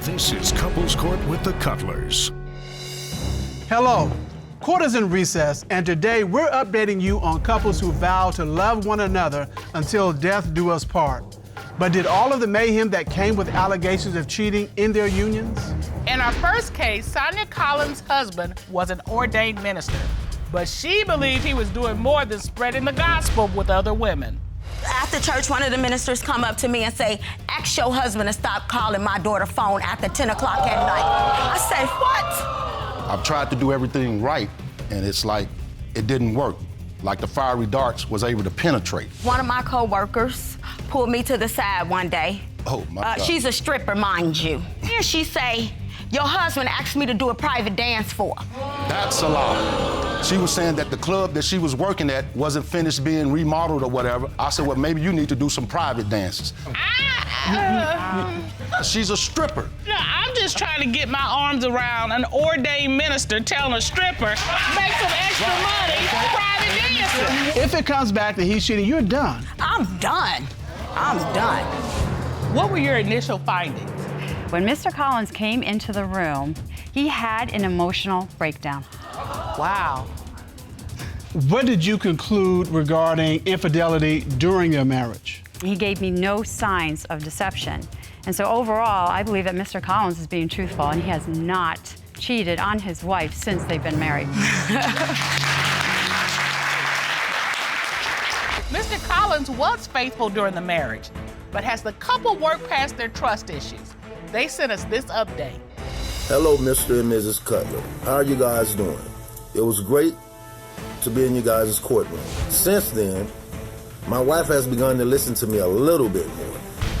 This is Couples Court with the Cutlers. Hello, court is in recess, and today we're updating you on couples who vow to love one another until death do us part. But did all of the mayhem that came with allegations of cheating in their unions? In our first case, Sonia Collins' husband was an ordained minister, but she believed he was doing more than spreading the gospel with other women. After church, one of the ministers come up to me and say, ask your husband to stop calling my daughter phone after 10 o'clock at night. I said, what? I've tried to do everything right, and it's like it didn't work. Like the fiery darts was able to penetrate. One of my co-workers pulled me to the side one day. Oh, my God. She's a stripper, mind you. And she say, your husband asked me to do a private dance for. That's a lie. She was saying that the club that she was working at wasn't finished being remodeled or whatever. I said, well, maybe you need to do some private dances. She's a stripper. No, I'm just trying to get my arms around an ordained minister telling a stripper, make some extra money, private dancing. If it comes back that he's cheating, you're done. I'm done. I'm done. What were your initial findings? When Mr. Collins came into the room, he had an emotional breakdown. Wow. What did you conclude regarding infidelity during your marriage? He gave me no signs of deception. And so overall, I believe that Mr. Collins is being truthful, and he has not cheated on his wife since they've been married. Mr. Collins was faithful during the marriage, but has the couple worked past their trust issues? They sent us this update. Hello, Mr. and Mrs. Cutler. How are you guys doing? It was great to be in you guys' courtroom. Since then, my wife has begun to listen to me a little bit more.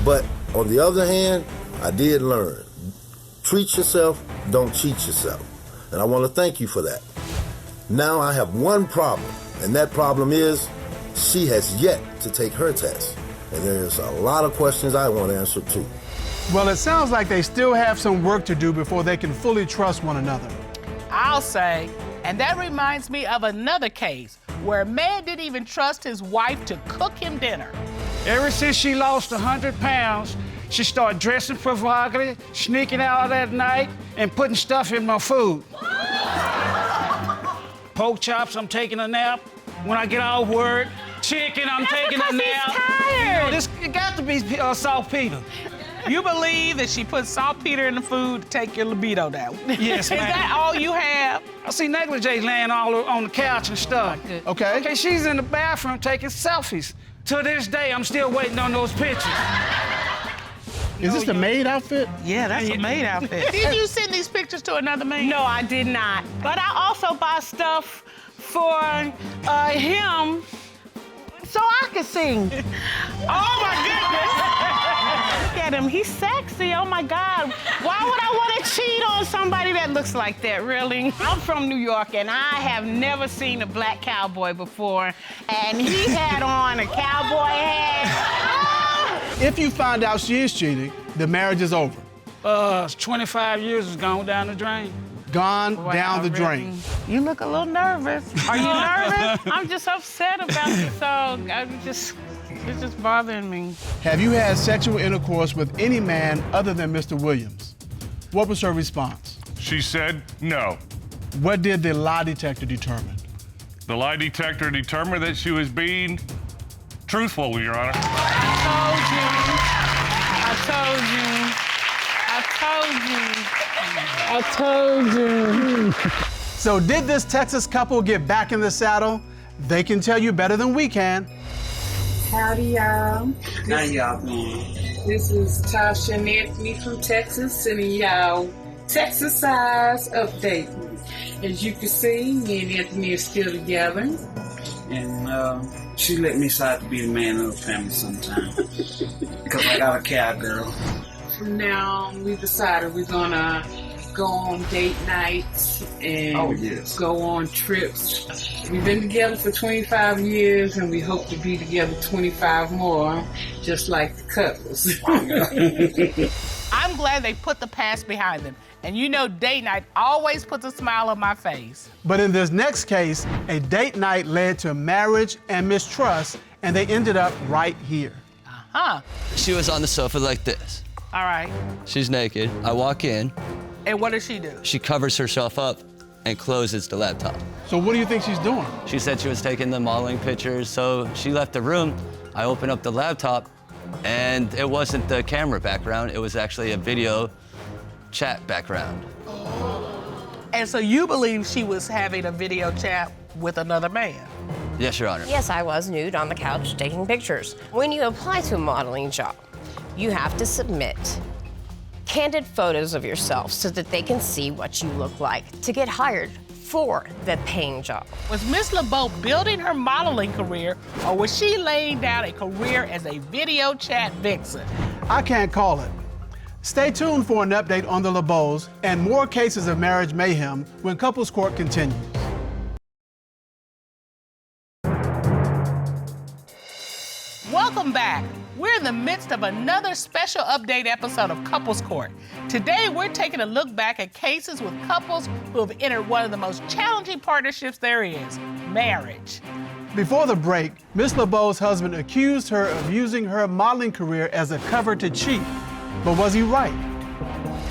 But on the other hand, I did learn. Treat yourself, don't cheat yourself. And I want to thank you for that. Now I have one problem, and that problem is she has yet to take her test. And there's a lot of questions I want answered too. Well, it sounds like they still have some work to do before they can fully trust one another. I'll say, and that reminds me of another case where a man didn't even trust his wife to cook him dinner. Ever since she lost 100 pounds, she started dressing provocatively, sneaking out at night, and putting stuff in my food. Pork chops, I'm taking a nap. When I get out of work, chicken, I'm taking a nap. He's tired. It got to be saltpeter. You believe that she put saltpeter in the food to take your libido down? Yes, ma'am. Is that all you have? I see negligee laying all on the couch and stuff. Okay. Okay, she's in the bathroom taking selfies. To this day, I'm still waiting on those pictures. Is this the maid outfit? Yeah, that's a maid outfit. Did you send these pictures to another man? No, I did not. But I also buy stuff for him so I can sing. Oh, my goodness. Look at him, he's sexy, oh my God. Why would I want to cheat on somebody that looks like that, really? I'm from New York, and I have never seen a black cowboy before, and he had on a cowboy hat. If you find out she is cheating, the marriage is over. 25 years has gone down the drain. Gone down the drain. You look a little nervous. Are you nervous? I'm just upset about it, so it's just bothering me. Have you had sexual intercourse with any man other than Mr. Williams? What was her response? She said no. What did the lie detector determine? The lie detector determined that she was being truthful, Your Honor. I told you. So did this Texas couple get back in the saddle? They can tell you better than we can. Howdy, y'all. How y'all doing? This is Tasha and Anthony from Texas sending y'all Texas size update. As you can see, me and Anthony are still together. And she let me decide to be the man of the family sometime. Because I got a cowgirl. From now on, we decided we're gonna go on date nights and go on trips. We've been together for 25 years and we hope to be together 25 more, just like the Cutlers. I'm glad they put the past behind them. And you know date night always puts a smile on my face. But in this next case, a date night led to marriage and mistrust, and they ended up right here. She was on the sofa like this. All right. She's naked. I walk in. And what does she do? She covers herself up and closes the laptop. So what do you think she's doing? She said she was taking the modeling pictures, so she left the room. I opened up the laptop, and it wasn't the camera background. It was actually a video chat background. And so you believe she was having a video chat with another man? Yes, Your Honor. Yes, I was nude on the couch taking pictures. When you apply to a modeling job, you have to submit candid photos of yourself so that they can see what you look like to get hired for the paying job. Was Miss LeBeau building her modeling career, or was she laying down a career as a video chat vixen? I can't call it. Stay tuned for an update on the LeBeaus and more cases of marriage mayhem when Couples Court continues. Welcome back. We're in the midst of another special update episode of Couples Court. Today, we're taking a look back at cases with couples who have entered one of the most challenging partnerships there is, marriage. Before the break, Miss LeBeau's husband accused her of using her modeling career as a cover to cheat. But was he right?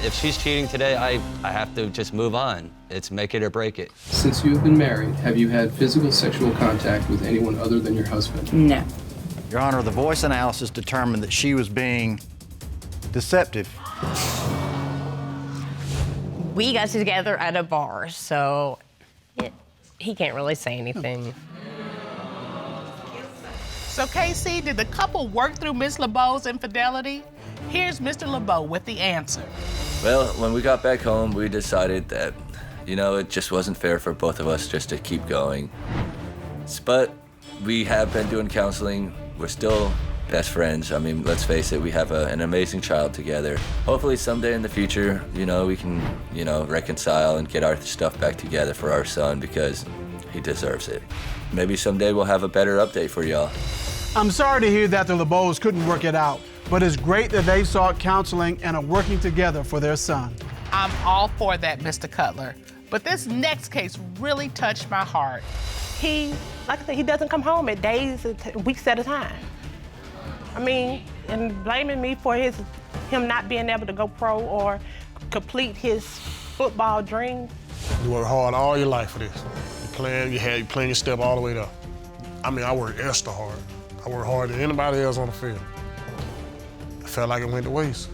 If she's cheating today, I have to just move on. It's make it or break it. Since you have been married, have you had physical sexual contact with anyone other than your husband? No. Your Honor, the voice analysis determined that she was being deceptive. We got together at a bar, so he can't really say anything. So, KC, did the couple work through Miss LeBeau's infidelity? Here's Mr. LeBeau with the answer. Well, when we got back home, we decided that, it just wasn't fair for both of us just to keep going. But we have been doing counseling. We're still best friends. I mean, let's face it, we have an amazing child together. Hopefully someday in the future, we can, reconcile and get our stuff back together for our son because he deserves it. Maybe someday we'll have a better update for y'all. I'm sorry to hear that the LeBeaus couldn't work it out, but it's great that they sought counseling and are working together for their son. I'm all for that, Mr. Cutler. But this next case really touched my heart. He, like I said, he doesn't come home at days, weeks at a time. I mean, and blaming me for him not being able to go pro or complete his football dream. You work hard all your life for this. You plan your step all the way up. I mean, I work extra hard. I work harder than anybody else on the field. I felt like it went to waste.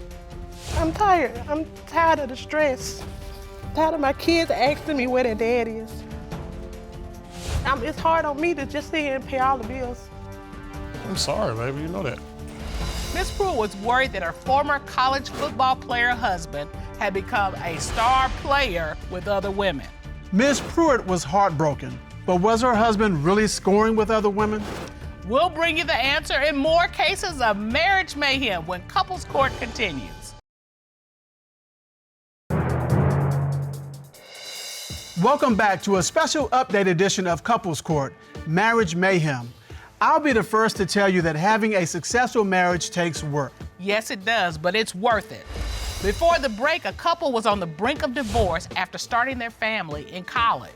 I'm tired. I'm tired of the stress. I'm tired of my kids asking me where their dad is. It's hard on me to just sit here and pay all the bills. I'm sorry, baby, you know that. Miss Pruitt was worried that her former college football player husband had become a star player with other women. Miss Pruitt was heartbroken, but was her husband really scoring with other women? We'll bring you the answer in more cases of marriage mayhem when Couples Court continues. Welcome back to a special update edition of Couples Court, Marriage Mayhem. I'll be the first to tell you that having a successful marriage takes work. Yes, it does, but it's worth it. Before the break, a couple was on the brink of divorce after starting their family in college.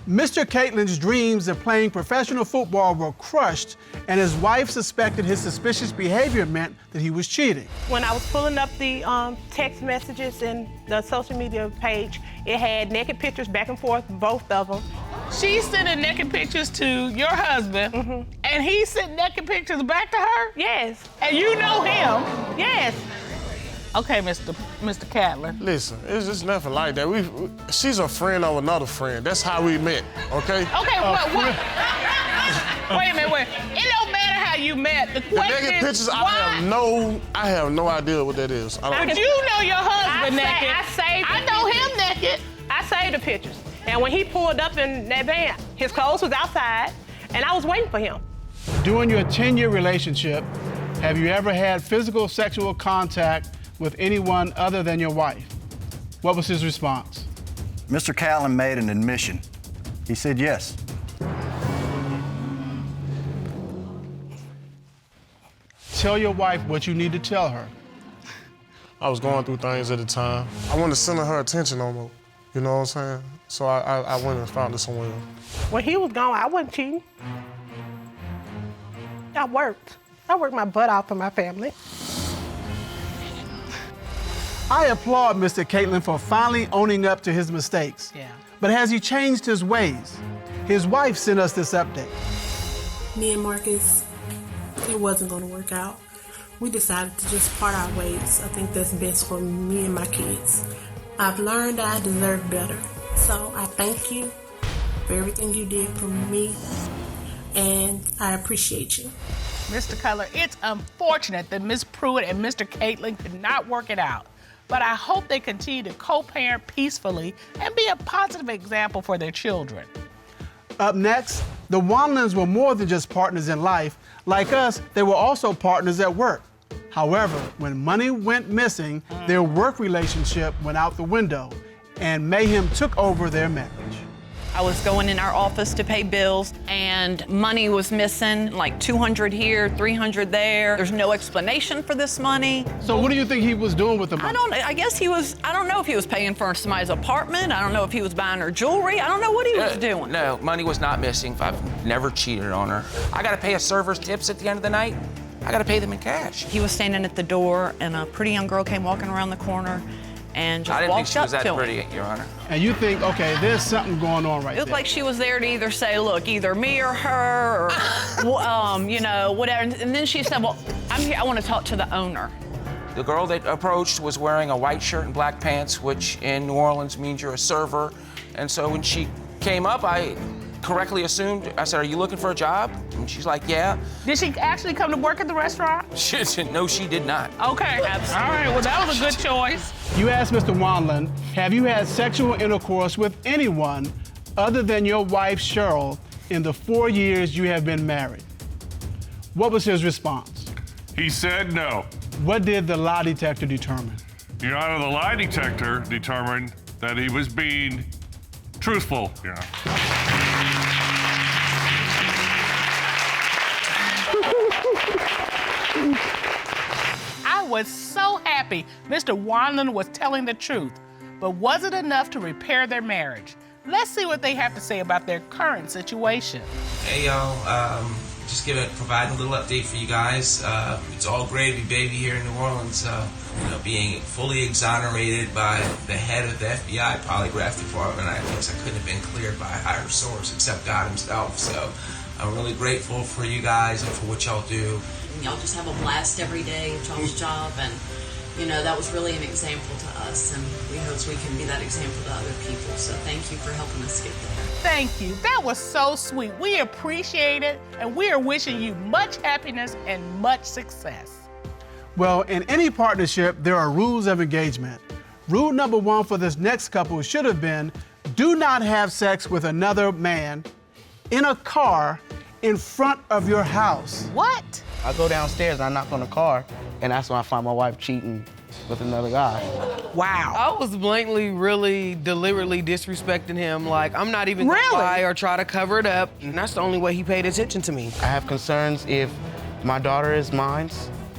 Mr. Caitlin's dreams of playing professional football were crushed, and his wife suspected his suspicious behavior meant that he was cheating. When I was pulling up the text messages and the social media page, it had naked pictures back and forth, both of them. She's sending naked pictures to your husband, and he's sending naked pictures back to her? Yes. And you know him? Yes. Okay, Mr. Cutler. Listen, it's just nothing like that. She's a friend of another friend. That's how we met, okay? Okay, what? Wait a minute, It don't matter how you met. The question naked is, pictures, why? I have no idea what that is. But you know your husband naked. I know him naked. I saved the pictures. And when he pulled up in that van, his clothes was outside, and I was waiting for him. During your 10-year relationship, have you ever had physical sexual contact with anyone other than your wife? What was his response? Mr. Catlin made an admission. He said yes. Tell your wife what you need to tell her. I was going through things at the time. I wanted to center her attention on me. You know what I'm saying? So I went and found it somewhere else. When he was gone, I wasn't cheating. I worked my butt off for my family. I applaud Mr. Caitlin for finally owning up to his mistakes. Yeah. But has he changed his ways? His wife sent us this update. Me and Marcus, it wasn't going to work out. We decided to just part our ways. I think that's best for me and my kids. I've learned I deserve better. So I thank you for everything you did for me, and I appreciate you. Mr. Cutler, it's unfortunate that Ms. Pruitt and Mr. Caitlin could not work it out, but I hope they continue to co-parent peacefully and be a positive example for their children. Up next, the Wanlins were more than just partners in life. Like us, they were also partners at work. However, when money went missing, their work relationship went out the window, and Mayhem took over their marriage. I was going in our office to pay bills, and money was missing, like $200 here, $300 there. There's no explanation for this money. So what do you think he was doing with the money? I guess he was, I don't know if he was paying for somebody's apartment. I don't know if he was buying her jewelry. I don't know what he was doing. No, money was not missing. I've never cheated on her. I gotta pay a server's tips at the end of the night. I gotta pay them in cash. He was standing at the door, and a pretty young girl came walking around the corner and just I didn't think she was walked that up to him. pretty, Your Honor. And you think, okay, there's something going on right It looked there. like she was there to either say, look, either me or her, or, you know, whatever. And then she said, well, I'm here, I want to talk to the owner. The girl that approached was wearing a white shirt and black pants, which in New Orleans means you're a server. And so when she came up, I correctly assumed, I said, are you looking for a job? And she's like, yeah. Did she actually come to work at the restaurant? No, she did not. Okay, all right, well, that was a good choice. You asked Mr. Wanlin, have you had sexual intercourse with anyone other than your wife, Cheryl, in the 4 years you have been married? What was his response? He said no. What did the lie detector determine? Your Honor, the lie detector determined that he was being truthful, Your Honor. I was so happy Mr. Wanlin was telling the truth, but was it enough to repair their marriage? Let's see what they have to say about their current situation. Hey y'all, just providing a little update for you guys. It's all gravy, baby, here in New Orleans. You know, being fully exonerated by the head of the FBI polygraph department, I guess I couldn't have been cleared by a higher source except God himself. So I'm really grateful for you guys and for what y'all do. Y'all just have a blast every day at y'all's job, and you know, that was really an example to us, and we hope we can be that example to other people. So thank you for helping us get there. Thank you. That was so sweet. We appreciate it, and we are wishing you much happiness and much success. Well, in any partnership, there are rules of engagement. Rule number 1 for this next couple should have been, do not have sex with another man in a car in front of your house. What? I go downstairs and I knock on the car, and that's when I find my wife cheating with another guy. Wow. I was blatantly, really, deliberately disrespecting him. Like, I'm not even gonna lie or try to cover it up. And that's the only way he paid attention to me. I have concerns if my daughter is mine.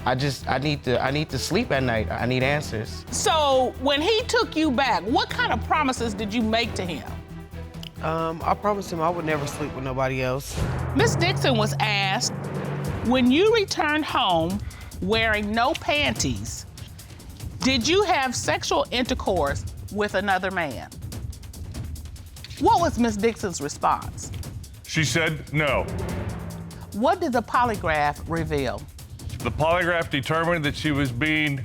I need to sleep at night. I need answers. So when he took you back, what kind of promises did you make to him? I promised him I would never sleep with nobody else. Miss Dixon was asked, when you returned home wearing no panties, did you have sexual intercourse with another man? What was Miss Dixon's response? She said no. What did the polygraph reveal? The polygraph determined that she was being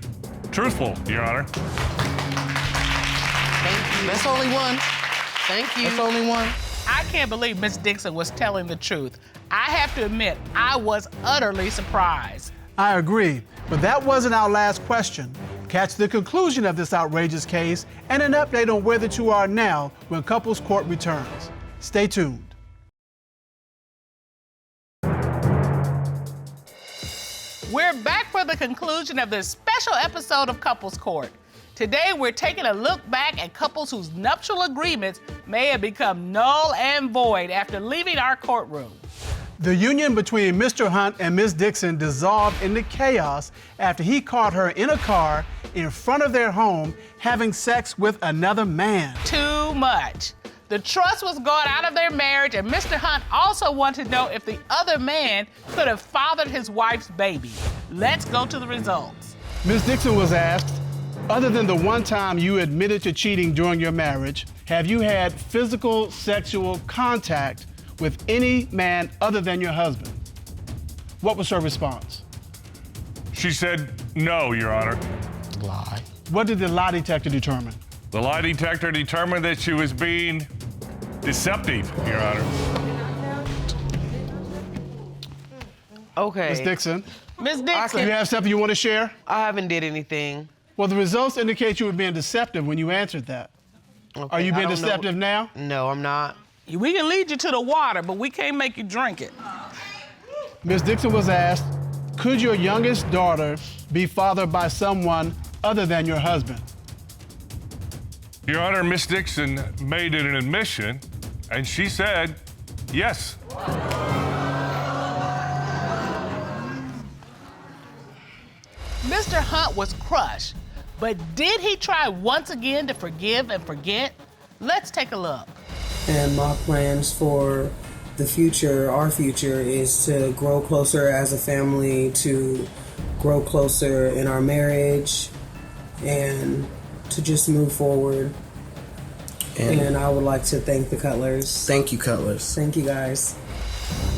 truthful, Your Honor. Thank you. That's only one. Thank you. That's only one. I can't believe Miss Dixon was telling the truth. I have to admit, I was utterly surprised. I agree, but that wasn't our last question. Catch the conclusion of this outrageous case and an update on where the two are now when Couples Court returns. Stay tuned. We're back for the conclusion of this special episode of Couples Court. Today, we're taking a look back at couples whose nuptial agreements may have become null and void after leaving our courtroom. The union between Mr. Hunt and Ms. Dixon dissolved into chaos after he caught her in a car in front of their home having sex with another man. Too much. The trust was gone out of their marriage, and Mr. Hunt also wanted to know if the other man could have fathered his wife's baby. Let's go to the results. Ms. Dixon was asked, Other than the one time you admitted to cheating during your marriage, have you had physical sexual contact with any man other than your husband? What was her response? She said no, Your Honor. Lie. What did the lie detector determine? The lie detector determined that she was being deceptive, Your Honor. Okay. Ms. Dixon. Ms. Dixon. You have something you want to share? I haven't did anything. Well, the results indicate you were being deceptive when you answered that. Okay, Are you I being don't know. deceptive now? No, I'm not. We can lead you to the water, but we can't make you drink it. Ms. Dixon was asked, could your youngest daughter be fathered by someone other than your husband? Your Honor, Miss Dixon made it an admission, and she said yes. Mr. Hunt was crushed, but did he try once again to forgive and forget? Let's take a look. And my plans for the future, our future, is to grow closer as a family, to grow closer in our marriage, and to just move forward. And I would like to thank the Cutlers. Thank you, Cutlers. Thank you, guys.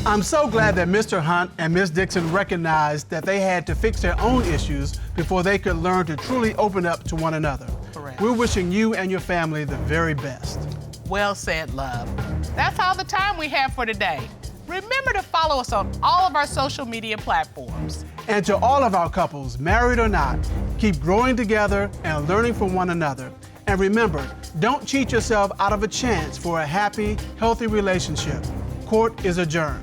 I'm so glad that Mr. Hunt and Ms. Dixon recognized that they had to fix their own issues before they could learn to truly open up to one another. Correct. We're wishing you and your family the very best. Well said, love. That's all the time we have for today. Remember to follow us on all of our social media platforms. And to all of our couples, married or not, keep growing together and learning from one another. And remember, don't cheat yourself out of a chance for a happy, healthy relationship. Court is adjourned.